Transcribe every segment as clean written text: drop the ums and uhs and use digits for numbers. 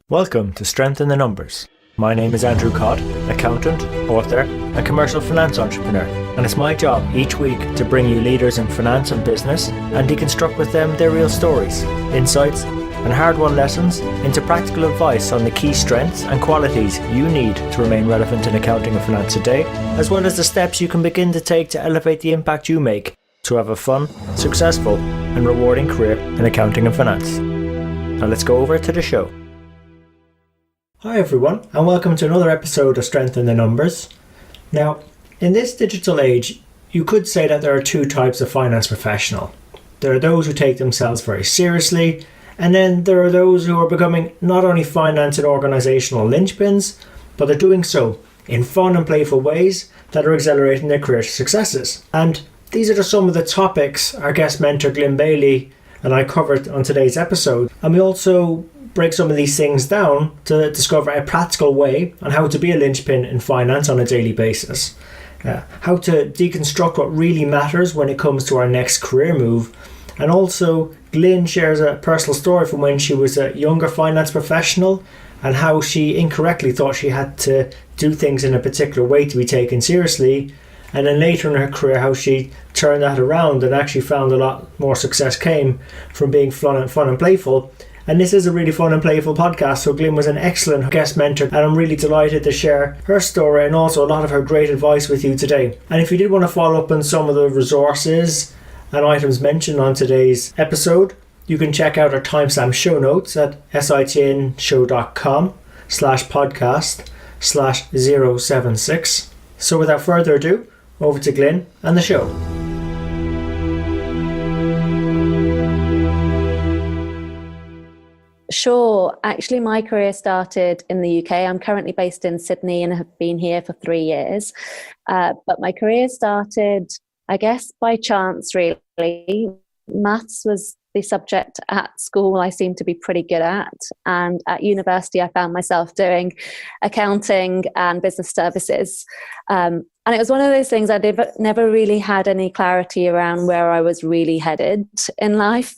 Welcome to Strength in the Numbers. My name is Andrew Codd, accountant, author, and commercial finance entrepreneur, and it's my job each week to bring you leaders in finance and business and deconstruct with them their real stories, insights, and hard-won lessons into practical advice on the key strengths and qualities you need to remain relevant in accounting and finance today, as well as the steps you can begin to take to elevate the impact you make to have a fun, successful, and rewarding career in accounting and finance. Now let's go over to the show. Hi everyone, and welcome to another episode of Strength in the Numbers. Now, in this digital age, you could say that there are two types of finance professional. There are those who take themselves very seriously, and then there are those who are becoming not only finance and organisational linchpins, but they're doing so in fun and playful ways that are accelerating their career successes. And these are just some of the topics our guest mentor Glin Bayley and I covered on today's episode. And we also break some of these things down to discover a practical way on how to be a linchpin in finance on a daily basis. How to deconstruct what really matters when it comes to our next career move. And also, Glin shares a personal story from when she was a younger finance professional and how she incorrectly thought she had to do things in a particular way to be taken seriously. And then later in her career, how she turned that around and actually found a lot more success came from being fun and playful. And this is a really fun and playful podcast, so Glin was an excellent guest mentor, and I'm really delighted to share her story and also a lot of her great advice with you today. And if you did want to follow up on some of the resources and items mentioned on today's episode, you can check out our timestamp show notes at sitnshow.com/podcast/076. So without further ado, over to Glin and the show. Sure. Actually, my career started in the UK. I'm currently based in Sydney and have been here for 3 years. But my career started, I guess, by chance, really. Maths was the subject at school I seemed to be pretty good at. And at university, I found myself doing accounting and business services. And it was one of those things I never really had any clarity around where I was really headed in life.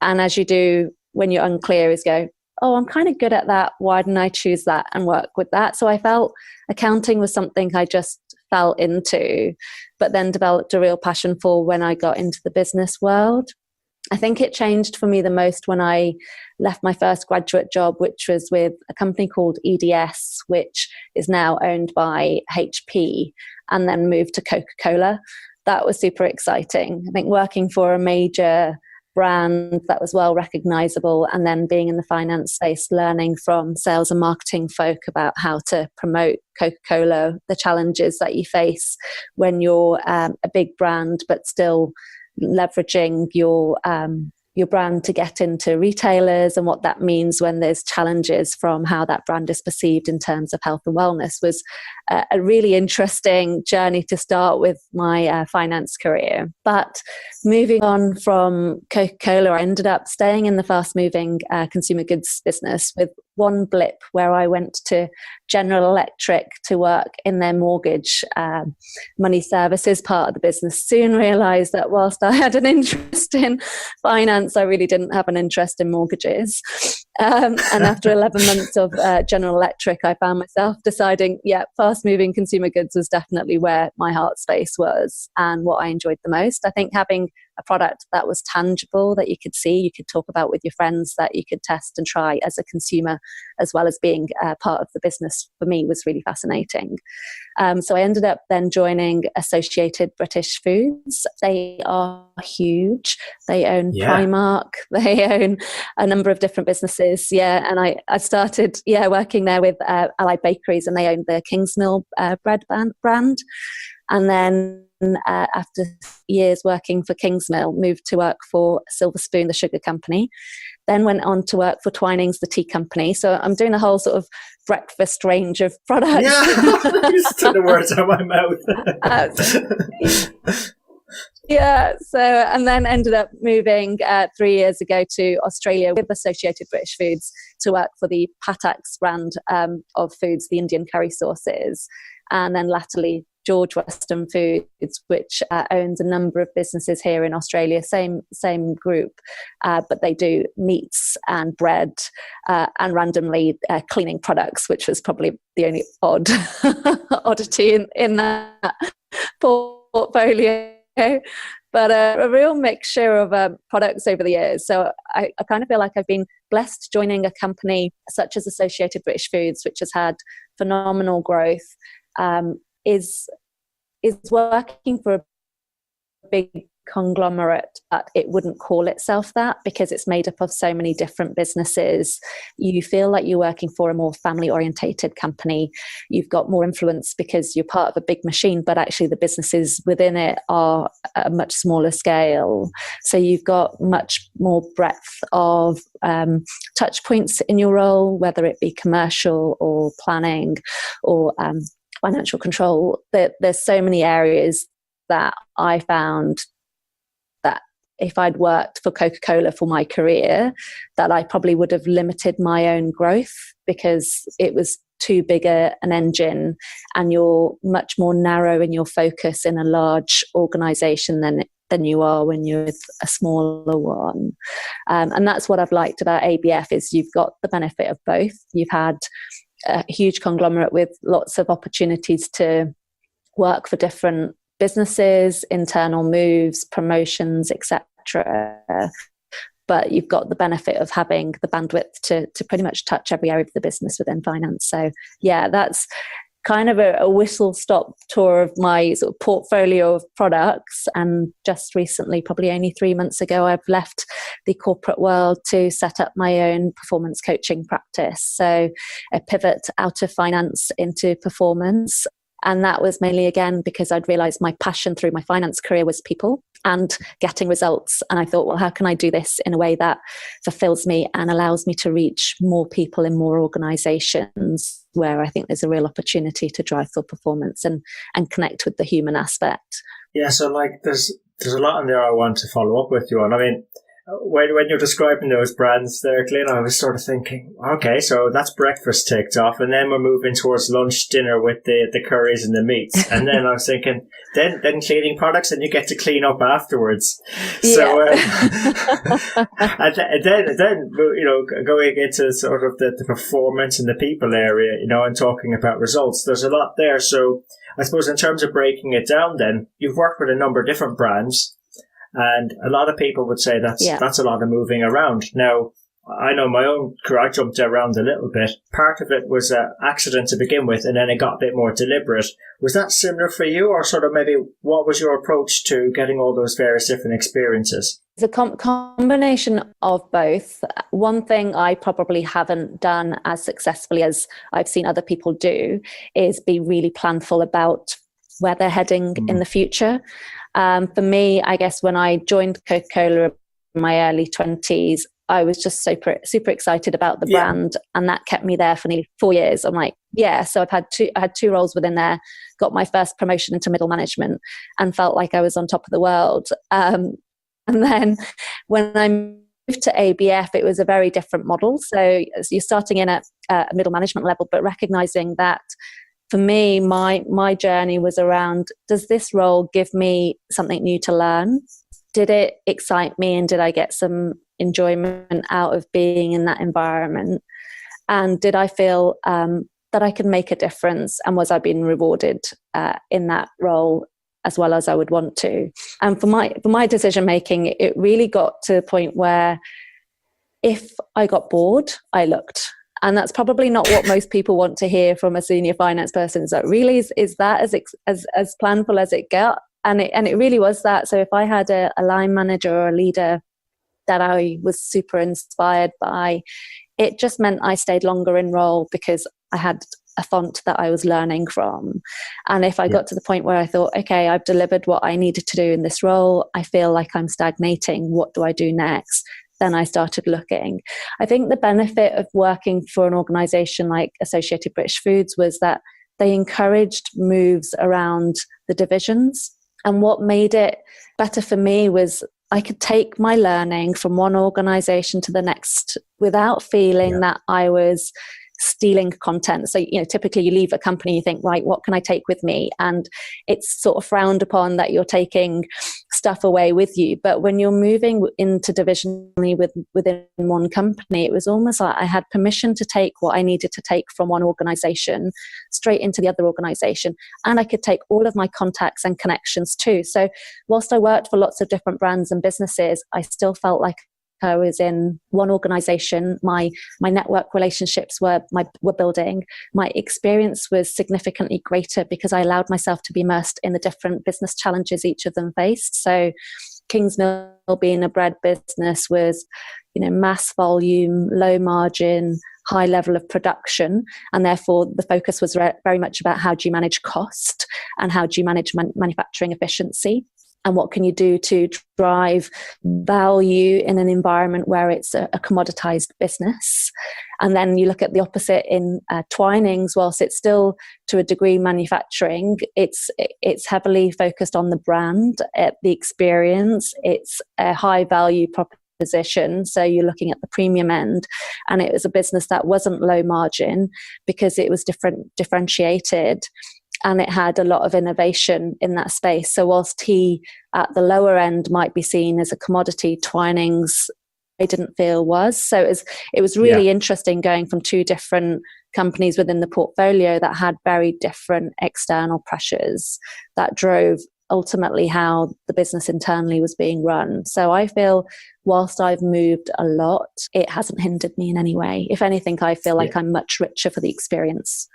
And as you do, when you're unclear, is go, oh, I'm kind of good at that. Why didn't I choose that and work with that? So I felt accounting was something I just fell into, but then developed a real passion for when I got into the business world. I think it changed for me the most when I left my first graduate job, which was with a company called EDS, which is now owned by HP, and then moved to Coca-Cola. That was super exciting. I think working for a major brand that was well recognizable, and then being in the finance space, learning from sales and marketing folk about how to promote Coca-Cola, the challenges that you face when you're a big brand but still leveraging your brand to get into retailers, and what that means when there's challenges from how that brand is perceived in terms of health and wellness, was a really interesting journey to start with my finance career. But moving on from Coca-Cola, I ended up staying in the fast-moving consumer goods business, with one blip where I went to General Electric to work in their mortgage money services part of the business. Soon realised that whilst I had an interest in finance, I really didn't have an interest in mortgages. And after 11 months of General Electric, I found myself deciding, fast-moving consumer goods was definitely where my heart space was and what I enjoyed the most. I think having a product that was tangible, that you could see, you could talk about with your friends, that you could test and try as a consumer, as well as being part of the business, for me was really fascinating. So I ended up then joining Associated British Foods. They are huge. They own Primark. They own a number of different businesses. And I started working there with Allied Bakeries, and they owned the Kingsmill bread brand. And then after years working for Kingsmill, moved to work for Silver Spoon, the sugar company. Then went on to work for Twinings, the tea company. So I'm doing a whole sort of breakfast range of products. Yeah, you just took the words out of my mouth. And then ended up moving 3 years ago to Australia with Associated British Foods to work for the Patak's brand of foods, the Indian curry sauces. And then latterly George Weston Foods, which owns a number of businesses here in Australia, same group, but they do meats and bread and randomly cleaning products, which was probably the only oddity in that portfolio. But a real mixture of products over the years. So I kind of feel like I've been blessed joining a company such as Associated British Foods, which has had phenomenal growth, is working for a big conglomerate, but it wouldn't call itself that because it's made up of so many different businesses. You feel like you're working for a more family orientated company. You've got more influence because you're part of a big machine, but actually the businesses within it are a much smaller scale. So you've got much more breadth of touch points in your role, whether it be commercial or planning or financial control. There's so many areas that I found that if I'd worked for Coca-Cola for my career, that I probably would have limited my own growth because it was too big an engine, and you're much more narrow in your focus in a large organisation than you are when you're with a smaller one. And that's what I've liked about ABF is you've got the benefit of both. You've had a huge conglomerate with lots of opportunities to work for different businesses, internal moves, promotions, etc. But you've got the benefit of having the bandwidth to pretty much touch every area of the business within finance. So yeah, that's kind of a whistle-stop tour of my sort of portfolio of products. And just recently, probably only 3 months ago, I've left the corporate world to set up my own performance coaching practice. So a pivot out of finance into performance. And that was mainly, again, because I'd realised my passion through my finance career was people and getting results. And I thought, well, how can I do this in a way that fulfills me and allows me to reach more people in more organisations where I think there's a real opportunity to drive for performance and connect with the human aspect. Yeah, so like there's a lot in there I want to follow up with you on. I mean, when you're describing those brands there, Glyn, I was sort of thinking, okay, so that's breakfast ticked off, and then we're moving towards lunch, dinner with the curries and the meats. And then I was thinking, then cleaning products, and you get to clean up afterwards. Yeah. So, and then, you know, going into sort of the performance and the people area, you know, and talking about results, there's a lot there. So I suppose in terms of breaking it down then, you've worked with a number of different brands. And a lot of people would say that's a lot of moving around. Now, I know my own career, I jumped around a little bit. Part of it was an accident to begin with, and then it got a bit more deliberate. Was that similar for you, or sort of maybe what was your approach to getting all those various different experiences? It's a combination of both. One thing I probably haven't done as successfully as I've seen other people do is be really planful about where they're heading in the future. For me, I guess when I joined Coca-Cola in my early 20s, I was just super excited about the brand, and that kept me there for nearly 4 years. I'm like, yeah. So I had two roles within there, got my first promotion into middle management, and felt like I was on top of the world. And then when I moved to ABF, it was a very different model. So you're starting in at a middle management level, but recognizing that. For me, my journey was around, does this role give me something new to learn? Did it excite me, and did I get some enjoyment out of being in that environment? And did I feel that I could make a difference, and was I being rewarded in that role as well as I would want to? And for my decision making, it really got to the point where if I got bored, I looked. And that's probably not what most people want to hear from a senior finance person. Is that really is that as planful as it got? And it really was that. So if I had a line manager or a leader that I was super inspired by, it just meant I stayed longer in role because I had a font that I was learning from. And if I got to the point where I thought, okay, I've delivered what I needed to do in this role, I feel like I'm stagnating. What do I do next? Then I started looking. I think the benefit of working for an organisation like Associated British Foods was that they encouraged moves around the divisions. And what made it better for me was I could take my learning from one organisation to the next without feeling that I was stealing content. So, typically you leave a company, you think, right, what can I take with me? And it's sort of frowned upon that you're taking stuff away with you. But when you're moving into divisionally within one company, it was almost like I had permission to take what I needed to take from one organization straight into the other organization. And I could take all of my contacts and connections too. So whilst I worked for lots of different brands and businesses, I still felt like I was in one organization. My network relationships were building. My experience was significantly greater because I allowed myself to be immersed in the different business challenges each of them faced. So Kingsmill, being a bread business, was, mass volume, low margin, high level of production, and therefore the focus was very much about how do you manage cost and how do you manage manufacturing efficiency. And what can you do to drive value in an environment where it's a commoditized business? And then you look at the opposite in Twinings. Whilst it's still to a degree manufacturing, it's heavily focused on the brand, the experience. It's a high value proposition. So you're looking at the premium end, and it was a business that wasn't low margin because it was differentiated. And it had a lot of innovation in that space. So whilst tea at the lower end might be seen as a commodity, Twinings I didn't feel was. So it was really interesting going from two different companies within the portfolio that had very different external pressures that drove ultimately how the business internally was being run. So I feel whilst I've moved a lot, it hasn't hindered me in any way. If anything, I feel like I'm much richer for the experience.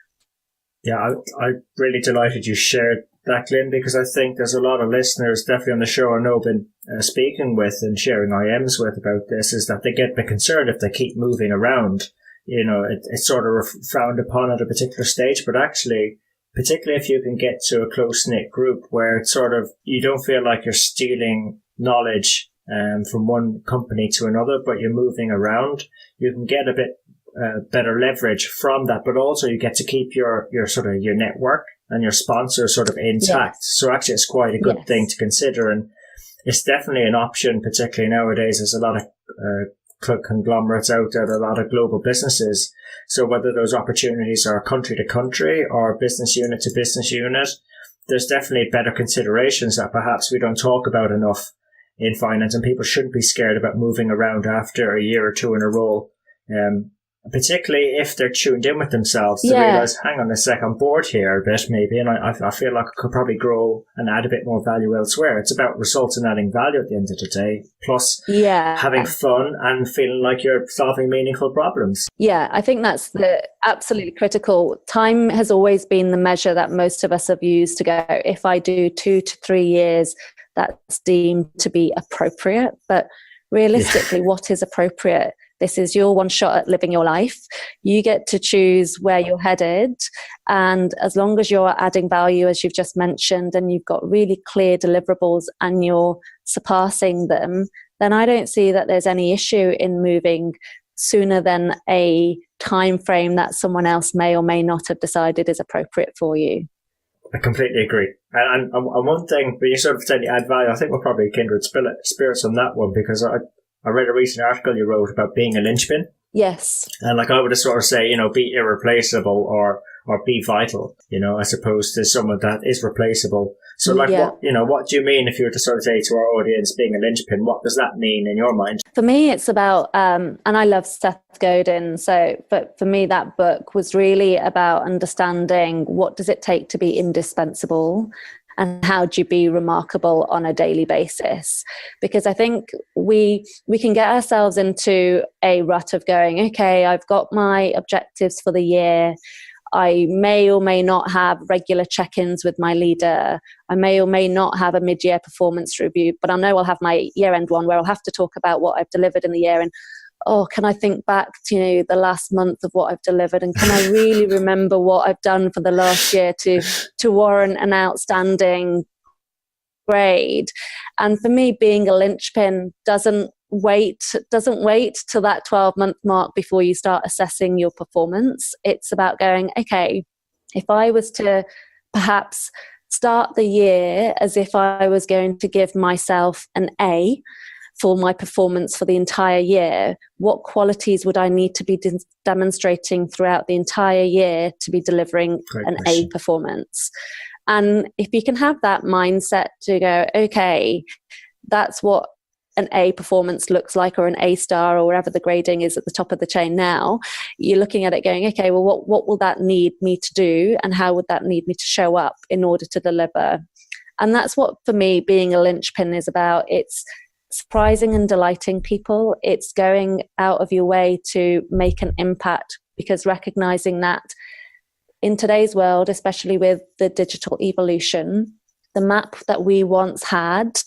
Yeah, I'm really delighted you shared that, Glyn, because I think there's a lot of listeners definitely on the show I know been speaking with and sharing IMs with about this, is that they get a bit concerned if they keep moving around. It's sort of frowned upon at a particular stage, but actually, particularly if you can get to a close-knit group where it's sort of, you don't feel like you're stealing knowledge from one company to another, but you're moving around, you can get a bit better leverage from that, but also you get to keep your sort of your network and your sponsors sort of intact. Yes. So actually it's quite a good thing to consider, and it's definitely an option, particularly nowadays. There's a lot of conglomerates out there, a lot of global businesses. So whether those opportunities are country to country or business unit to business unit, there's definitely better considerations that perhaps we don't talk about enough in finance, and people shouldn't be scared about moving around after a year or two in a role. Particularly if they're tuned in with themselves to realise, hang on a sec, I'm bored here a bit maybe, and I feel like I could probably grow and add a bit more value elsewhere. It's about results and adding value at the end of the day, plus having fun and feeling like you're solving meaningful problems. Yeah, I think that's the absolutely critical. Time has always been the measure that most of us have used to go, if I do 2 to 3 years, that's deemed to be appropriate. But realistically, what is appropriate? This is your one shot at living your life. You get to choose where you're headed. And as long as you're adding value, as you've just mentioned, and you've got really clear deliverables and you're surpassing them, then I don't see that there's any issue in moving sooner than a time frame that someone else may or may not have decided is appropriate for you. I completely agree. And one thing, when you sort of said you add value, I think we're probably kindred spirits on that one, because I read a recent article you wrote about being a linchpin. Yes. And I would sort of say, be irreplaceable or be vital, as opposed to someone that is replaceable. So what do you mean if you were to sort of say to our audience being a linchpin? What does that mean in your mind? For me, it's about, and I love Seth Godin. But for me, that book was really about understanding what does it take to be indispensable, and how do you be remarkable on a daily basis? Because I think we can get ourselves into a rut of going, okay, I've got my objectives for the year. I may or may not have regular check-ins with my leader. I may or may not have a mid-year performance review, but I know I'll have my year-end one where I'll have to talk about what I've delivered in the year, and can I think back to the last month of what I've delivered, and can I really remember what I've done for the last year to warrant an outstanding grade? And for me, being a linchpin doesn't wait till that 12-month mark before you start assessing your performance. It's about going, okay, if I was to perhaps start the year as if I was going to give myself an A, for my performance for the entire year, what qualities would I need to be demonstrating throughout the entire year to be delivering an A performance? And if you can have that mindset to go, okay, that's what an A performance looks like, or an A star, or wherever the grading is at the top of the chain now, you're looking at it going, okay, well, what will that need me to do, and how would that need me to show up in order to deliver? And that's what, for me, being a linchpin is about. It's surprising and delighting people. It's going out of your way to make an impact, because recognizing that in today's world, especially with the digital evolution, the map that we once had,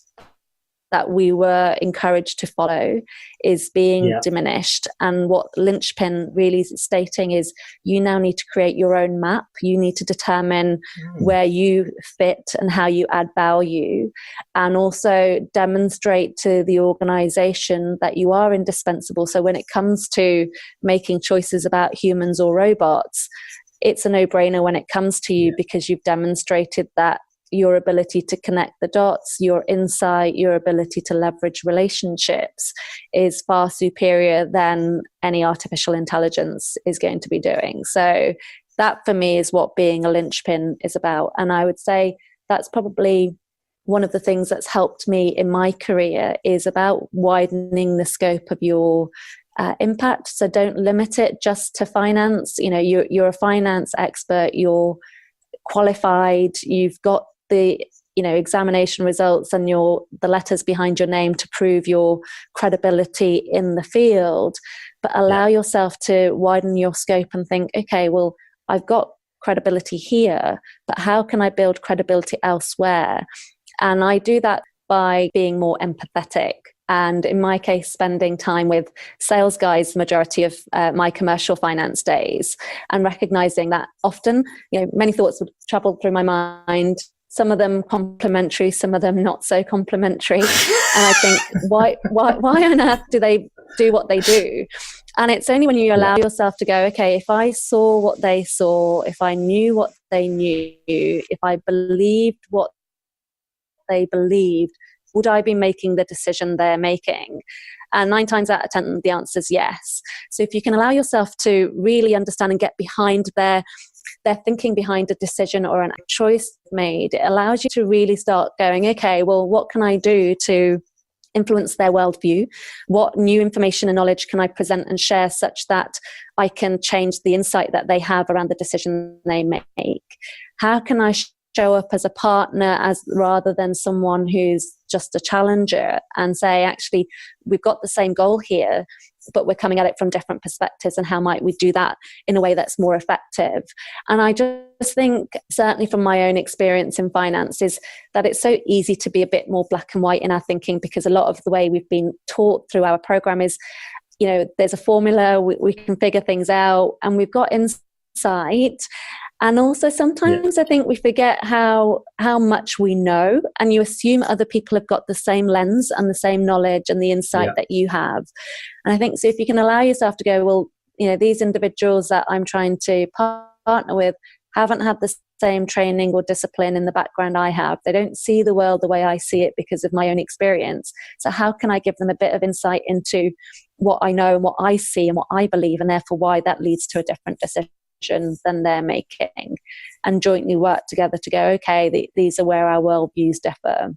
that we were encouraged to follow, is being diminished. And what Linchpin really is stating is, you now need to create your own map. You need to determine where you fit and how you add value, and also demonstrate to the organization that you are indispensable. So when it comes to making choices about humans or robots, it's a no-brainer when it comes to you, because you've demonstrated that your ability to connect the dots, your insight, your ability to leverage relationships is far superior than any artificial intelligence is going to be doing. So that, for me, is what being a linchpin is about. And I would say that's probably one of the things that's helped me in my career, is about widening the scope of your impact. So don't limit it just to finance. You know, you're a finance expert, you're qualified, you've got the examination results and the letters behind your name to prove your credibility in the field, but allow yourself to widen your scope and think, okay, well, I've got credibility here, but how can I build credibility elsewhere? And I do that by being more empathetic. And in my case, spending time with sales guys the majority of my commercial finance days, and recognizing that often, many thoughts would travel through my mind. Some of them complimentary, some of them not so complimentary. And I think, why on earth do they do what they do? And it's only when you allow yourself to go, okay, if I saw what they saw, if I knew what they knew, if I believed what they believed, would I be making the decision they're making? And 9 times out of 10, the answer is yes. So if you can allow yourself to really understand and get behind their thinking behind a decision or a choice made, it allows you to really start going, okay, well, what can I do to influence their worldview? What new information and knowledge can I present and share such that I can change the insight that they have around the decision they make? How can I show up as a partner rather than someone who's just a challenger, and say, actually, we've got the same goal here, but we're coming at it from different perspectives, and how might we do that in a way that's more effective? And I just think, certainly from my own experience in finance, is that it's so easy to be a bit more black and white in our thinking, because a lot of the way we've been taught through our program is, there's a formula, we can figure things out, and we've got insight. And also sometimes I think we forget how much we know, and you assume other people have got the same lens and the same knowledge and the insight that you have. And I think, so if you can allow yourself to go, well, these individuals that I'm trying to partner with haven't had the same training or discipline in the background I have. They don't see the world the way I see it because of my own experience. So how can I give them a bit of insight into what I know and what I see and what I believe, and therefore why that leads to a different decision than they're making, and jointly work together to go, okay, these are where our worldviews differ.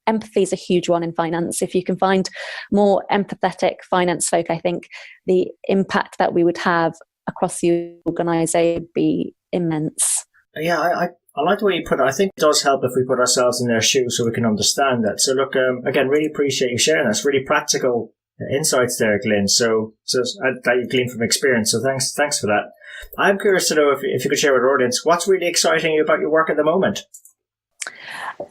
Empathy is a huge one in finance. If you can find more empathetic finance folk, I think the impact that we would have across the organisation would be immense. Yeah, I like the way you put it. I think it does help if we put ourselves in their shoes so we can understand that. So look, again, really appreciate you sharing this. Really practical insights there, Glyn. So that you gleaned from experience. So thanks for that. I'm curious to know if you could share with our audience, what's really exciting you about your work at the moment?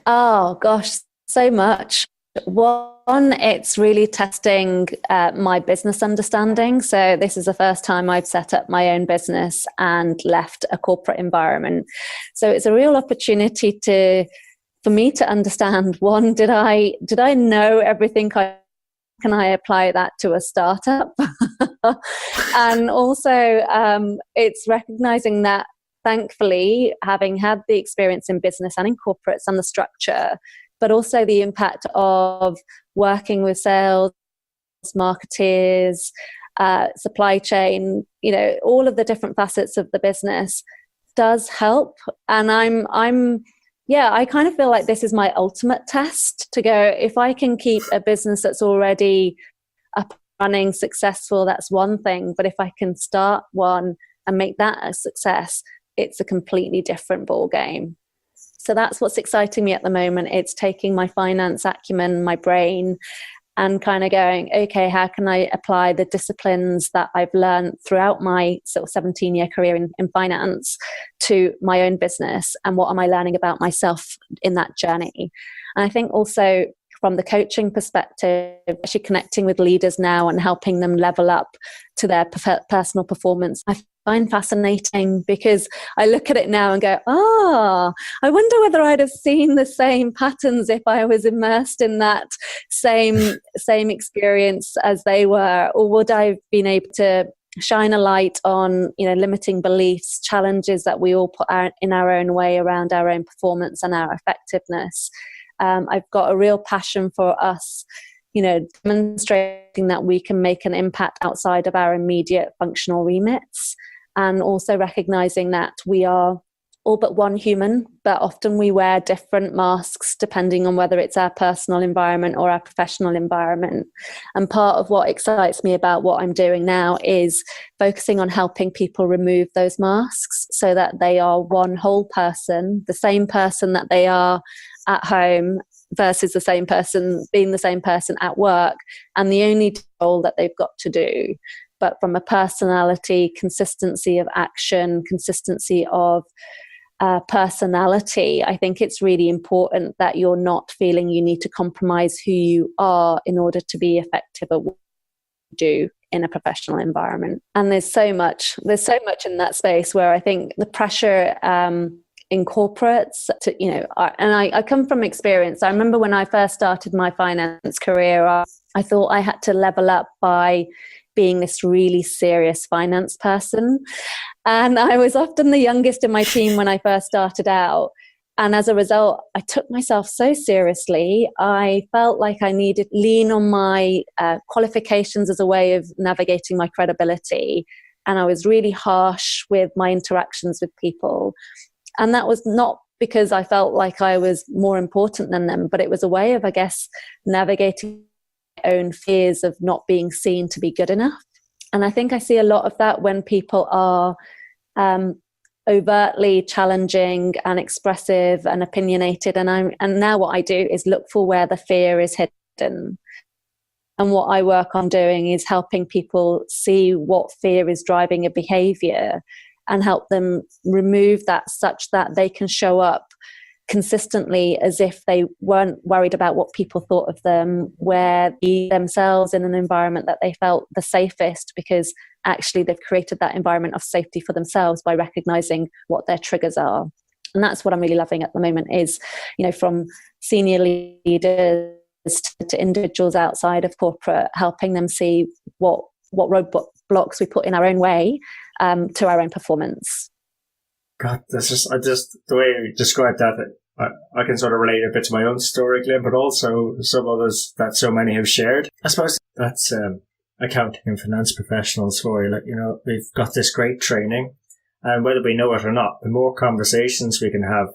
Oh gosh, so much. One, it's really testing my business understanding. So this is the first time I've set up my own business and left a corporate environment. So it's a real opportunity for me to understand, one, did I know everything can I apply that to a startup? And also, it's recognizing that, thankfully, having had the experience in business and in corporates and the structure, but also the impact of working with sales, marketeers, supply chain, all of the different facets of the business does help. And I kind of feel like this is my ultimate test to go, if I can keep a business that's already up running, successful, that's one thing. But if I can start one and make that a success, it's a completely different ball game. So that's what's exciting me at the moment. It's taking my finance acumen, my brain, and kind of going, okay, how can I apply the disciplines that I've learned throughout my sort of 17-year career in finance to my own business? And what am I learning about myself in that journey? And I think also from the coaching perspective, actually connecting with leaders now and helping them level up to their personal performance, I find fascinating, because I look at it now and go, I wonder whether I'd have seen the same patterns if I was immersed in that same experience as they were, or would I have been able to shine a light on limiting beliefs, challenges that we all put out in our own way around our own performance and our effectiveness. I've got a real passion for us, demonstrating that we can make an impact outside of our immediate functional remits, and also recognizing that we are all but one human, but often we wear different masks depending on whether it's our personal environment or our professional environment. And part of what excites me about what I'm doing now is focusing on helping people remove those masks so that they are one whole person, the same person that they are at home versus the same person being the same person at work, and the only role that they've got to do. But from a personality, consistency of action, consistency of personality, I think it's really important that you're not feeling you need to compromise who you are in order to be effective at what you do in a professional environment. And there's so much in that space where I think the pressure in corporates to, and I come from experience. I remember when I first started my finance career, I thought I had to level up by being this really serious finance person. And I was often the youngest in my team when I first started out. And as a result, I took myself so seriously. I felt like I needed to lean on my qualifications as a way of navigating my credibility. And I was really harsh with my interactions with people. And that was not because I felt like I was more important than them, but it was a way of, I guess, navigating my own fears of not being seen to be good enough. And I think I see a lot of that when people are overtly challenging and expressive and opinionated. And now what I do is look for where the fear is hidden. And what I work on doing is helping people see what fear is driving a behavior and help them remove that such that they can show up consistently as if they weren't worried about what people thought of them, where they themselves in an environment that they felt the safest, because actually they've created that environment of safety for themselves by recognizing what their triggers are. And that's what I'm really loving at the moment is, from senior leaders to individuals outside of corporate, helping them see what roadblocks we put in our own way to our own performance. God, that's just the way you described that. I can sort of relate a bit to my own story, Glyn, but also some others that so many have shared. I suppose that's accounting and finance professionals for you. We've got this great training, and whether we know it or not, the more conversations we can have,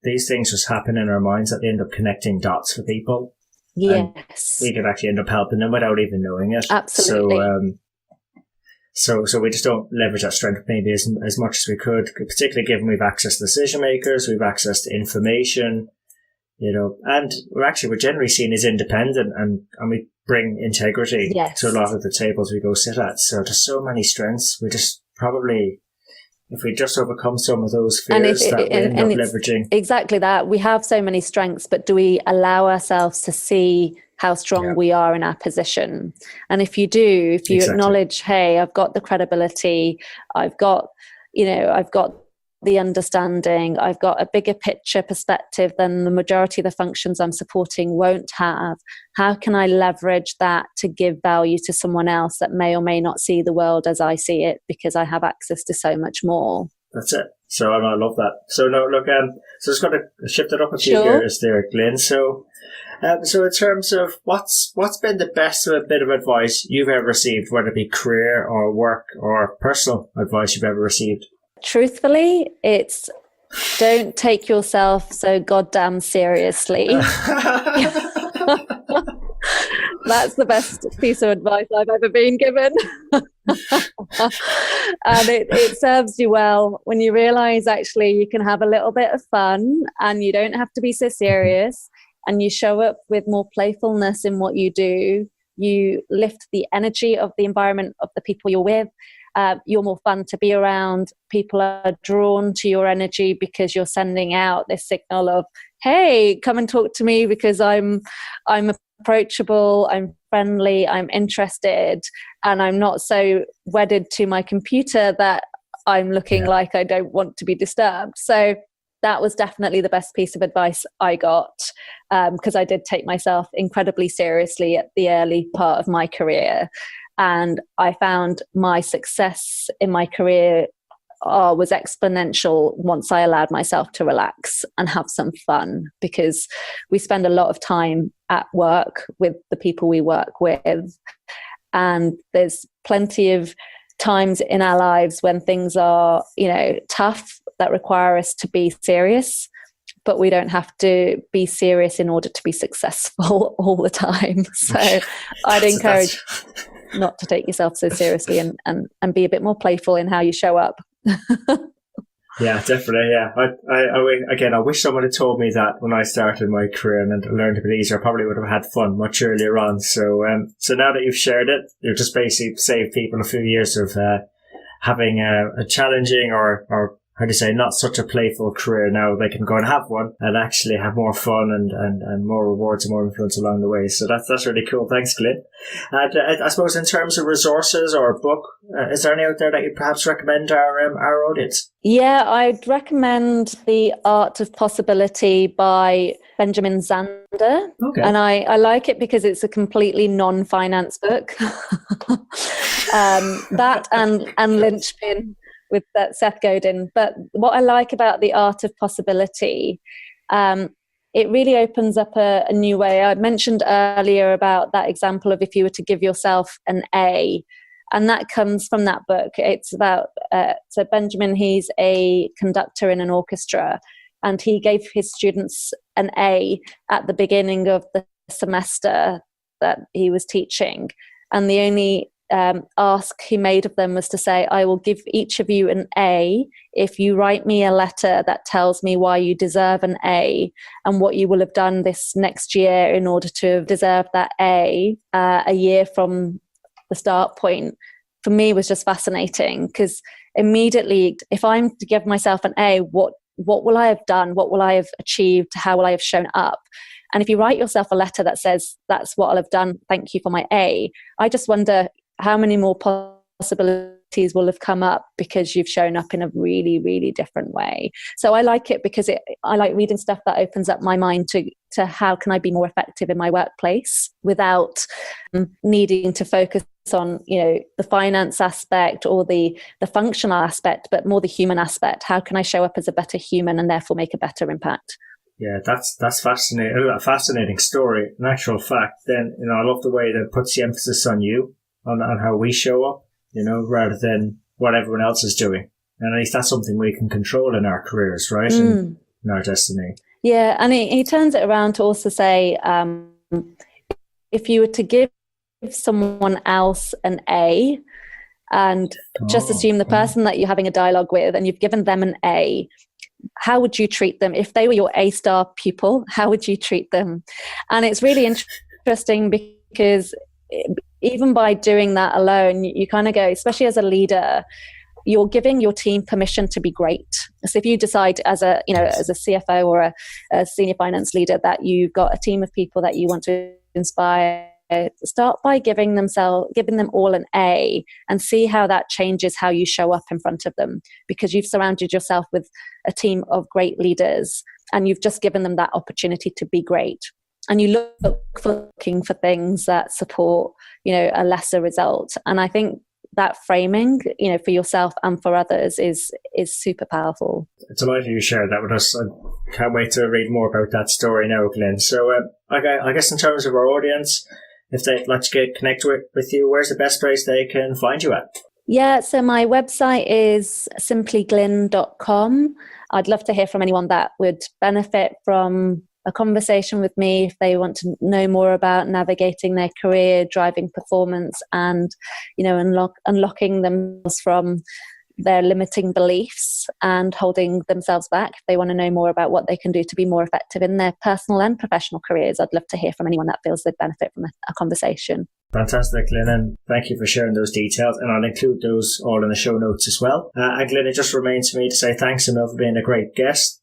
these things just happen in our minds that they end up connecting dots for people. Yes, and we could actually end up helping them without even knowing it. Absolutely. So we just don't leverage that strength maybe as much as we could, particularly given we've access to decision makers, we've access to information, and we're generally seen as independent and we bring integrity to a lot of the tables we go sit at. So there's so many strengths. We just probably, if we just overcome some of those fears that we end up leveraging. Exactly that. We have so many strengths, but do we allow ourselves to see how strong we are in our position? And if you do, if you acknowledge, hey, I've got the credibility, I've got the understanding, I've got a bigger picture perspective than the majority of the functions I'm supporting won't have. How can I leverage that to give value to someone else that may or may not see the world as I see it, because I have access to so much more? That's it. So I love that. So no, look, so just got to shift it up a few Sure. gears there, Glyn. So in terms of what's been the best bit of advice you've ever received, whether it be career or work or personal advice you've ever received? Truthfully, it's don't take yourself so goddamn seriously. That's the best piece of advice I've ever been given. And it serves you well when you realize actually you can have a little bit of fun and you don't have to be so serious, and you show up with more playfulness in what you do. You lift the energy of the environment of the people you're with. You're more fun to be around. People are drawn to your energy because you're sending out this signal of, hey, come and talk to me because I'm approachable, I'm friendly, I'm interested, and I'm not so wedded to my computer that I'm looking like I don't want to be disturbed. So that was definitely the best piece of advice I got, because I did take myself incredibly seriously at the early part of my career. And I found my success in my career was exponential once I allowed myself to relax and have some fun, because we spend a lot of time at work with the people we work with. And there's plenty of times in our lives when things are, tough, that require us to be serious. But we don't have to be serious in order to be successful all the time. So I'd encourage not to take yourself so seriously and be a bit more playful in how you show up. Yeah, definitely. Yeah, I wish someone had told me that when I started my career and learned a bit easier. I probably would have had fun much earlier on. So now that you've shared it, you've just basically saved people a few years of having a challenging or how do you say, not such a playful career. Now they can go and have one and actually have more fun and more rewards and more influence along the way. So that's really cool. Thanks, Glyn. And I suppose in terms of resources or a book, is there any out there that you'd perhaps recommend our audience? Yeah, I'd recommend The Art of Possibility by Benjamin Zander. Okay. And I like it because it's a completely non-finance book. That and Linchpin with that Seth Godin. But what I like about The Art of Possibility, it really opens up a new way. I mentioned earlier about that example of if you were to give yourself an A, and that comes from that book. It's about, so Benjamin, he's a conductor in an orchestra, and he gave his students an A at the beginning of the semester that he was teaching. And the only ask he made of them was to say, I will give each of you an A if you write me a letter that tells me why you deserve an A and what you will have done this next year in order to deserve that A a year from the start point. For me was just fascinating, because immediately, if I'm to give myself an A, what will I have done? What will I have achieved? How will I have shown up? And if you write yourself a letter that says, that's what I'll have done, thank you for my A, I just wonder how many more possibilities will have come up because you've shown up in a really, really different way. So I like it because I like reading stuff that opens up my mind to how can I be more effective in my workplace without needing to focus on, the finance aspect or the functional aspect, but more the human aspect. How can I show up as a better human and therefore make a better impact? Yeah, that's fascinating. A fascinating story. In actual fact, then, I love the way that it puts the emphasis on you, on how we show up, rather than what everyone else is doing. And at least that's something we can control in our careers, right? And in our destiny. Yeah, and he turns it around to also say, if you were to give someone else an A, and just assume the person that you're having a dialogue with and you've given them an A, how would you treat them? If they were your A-star pupil, how would you treat them? And it's really interesting because even by doing that alone, you kind of go, especially as a leader, you're giving your team permission to be great. So if you decide as a CFO or a senior finance leader that you've got a team of people that you want to inspire, start by giving them all an A and see how that changes how you show up in front of them, because you've surrounded yourself with a team of great leaders and you've just given them that opportunity to be great. And you looking for things that support, a lesser result. And I think that framing, for yourself and for others is super powerful. It's delighted you shared that with us. I can't wait to read more about that story now, Glyn. So I guess in terms of our audience, if they'd like to get connected with you, where's the best place they can find you at? Yeah, so my website is simplyglin.com. I'd love to hear from anyone that would benefit from a conversation with me if they want to know more about navigating their career, driving performance, and unlocking themselves from their limiting beliefs and holding themselves back. If they want to know more about what they can do to be more effective in their personal and professional careers, I'd love to hear from anyone that feels they'd benefit from a conversation. Fantastic, Glyn, and thank you for sharing those details, and I'll include those all in the show notes as well. And Glyn, it just remains for me to say thanks to Mel for being a great guest,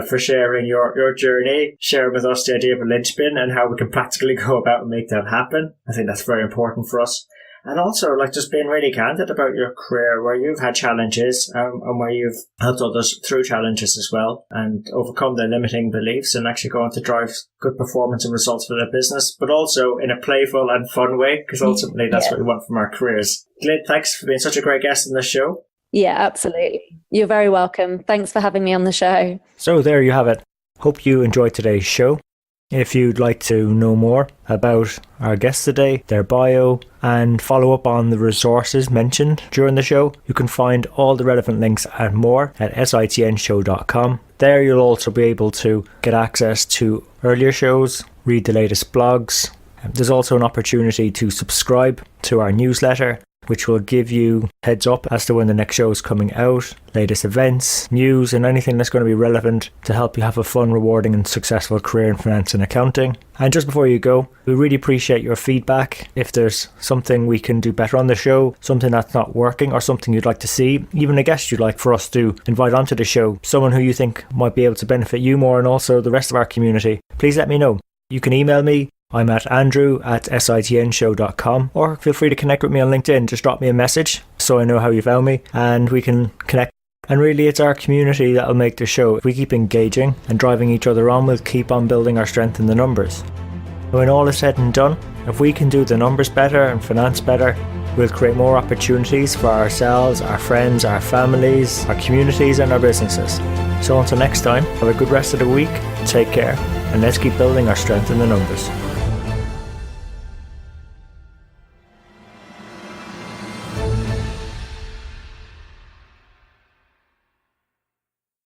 for sharing your journey, sharing with us the idea of a linchpin and how we can practically go about and make that happen. I think that's very important for us. And also, just being really candid about your career, where you've had challenges and where you've helped others through challenges as well and overcome their limiting beliefs and actually go on to drive good performance and results for their business, but also in a playful and fun way, because ultimately that's what we want from our careers. Glyn, thanks for being such a great guest on the show. Yeah, absolutely. You're very welcome. Thanks for having me on the show. So there you have it. Hope you enjoyed today's show. If you'd like to know more about our guests today, their bio, and follow up on the resources mentioned during the show, you can find all the relevant links and more at sitnshow.com. There you'll also be able to get access to earlier shows, read the latest blogs. There's also an opportunity to subscribe to our newsletter, which will give you heads up as to when the next show is coming out, latest events, news, and anything that's going to be relevant to help you have a fun, rewarding and successful career in finance and accounting. And just before you go, we really appreciate your feedback. If there's something we can do better on the show, something that's not working, or something you'd like to see, even a guest you'd like for us to invite onto the show, someone who you think might be able to benefit you more and also the rest of our community, please let me know. You can email me. I'm at andrew@sitnshow.com, or feel free to connect with me on LinkedIn. Just drop me a message so I know how you found me and we can connect. And really, it's our community that'll make the show. If we keep engaging and driving each other on, we'll keep on building our strength in the numbers. When all is said and done, if we can do the numbers better and finance better, we'll create more opportunities for ourselves, our friends, our families, our communities and our businesses. So until next time, have a good rest of the week, take care, and let's keep building our strength in the numbers.